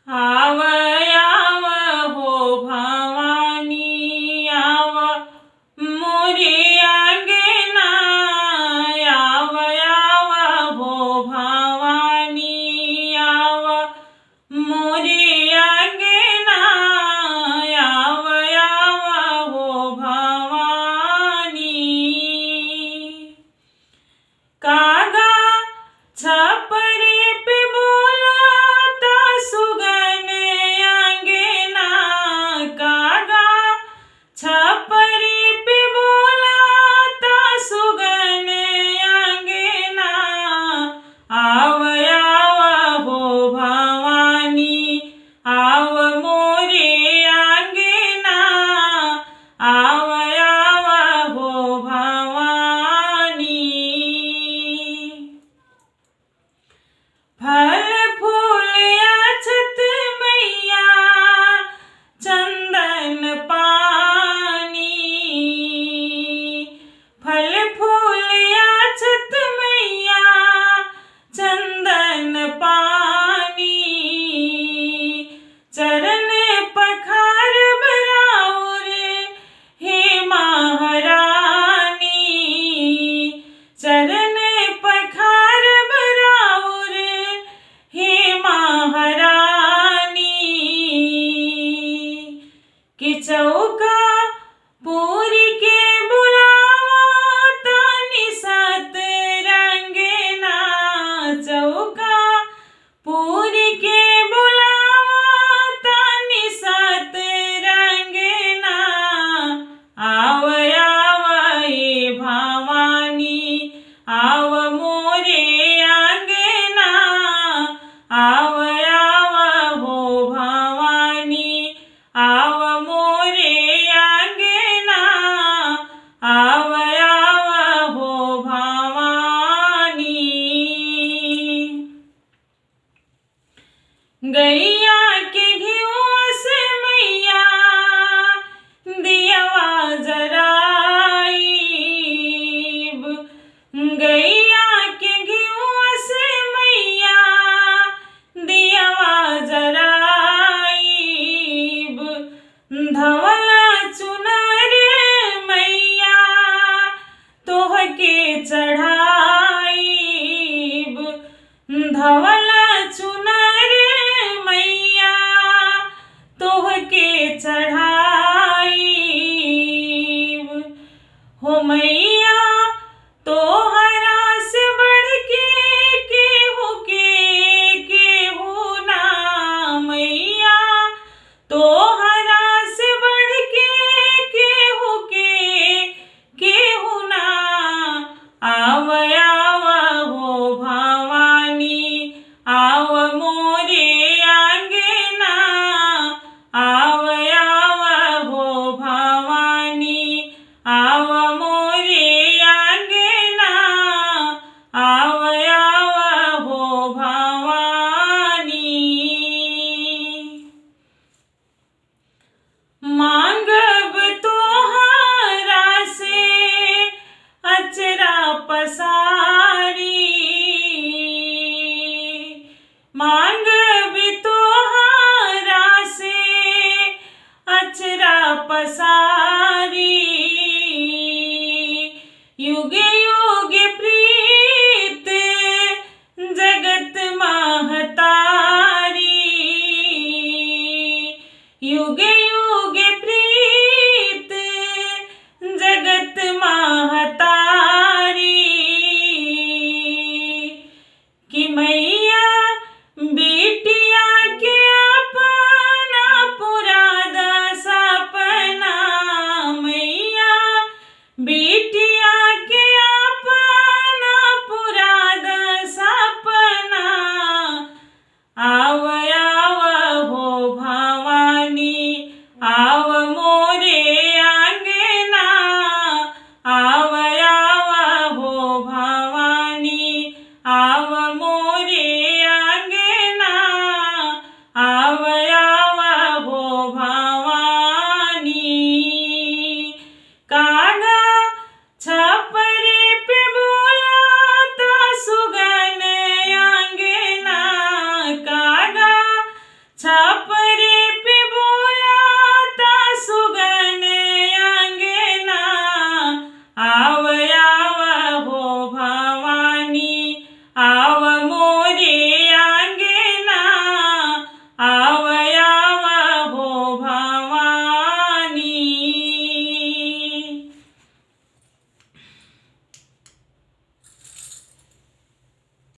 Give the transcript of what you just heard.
आव आव हो भवानी आव मोरे अंगना आव आव हो भवानी आव मोरे अंगना आव आव हो भवानी कागा छपरे पे बोलाता सुगन अंगना कागा छपरे पे बोलाता सुगन अंगना आव आव हो भवानी आव मोरे अंगना आव आव हो भवानी फल फूल अक्षत मैया चंदन पानी फल फूल अक्षत मैया चंदन पानी चरण पखार बराउर हे महारानी चरण पखार बराउर हे महारानी कि चौका पूरी के बुलावा तानी सात रंगना चौका पूरी के बुलावा तानी सात रंगना आव आव हे भवानी आव मोरे अंगना आव आव हो भवानी आव मोरे अंगना आव आव हो भवानी गैया के घिउआ से मैया दियवा जराइब गैया के घिउआ से मैया दियवा जराइब धवला चुनर मैया तोहके चढ़ाइब धवला चुनर मैया तोहके चढ़ाइब हो मैया तोहरा से बढ़ के केहू ना मैया तोहरा से बढ़ के केहू ना आव आव हो भवानी भाव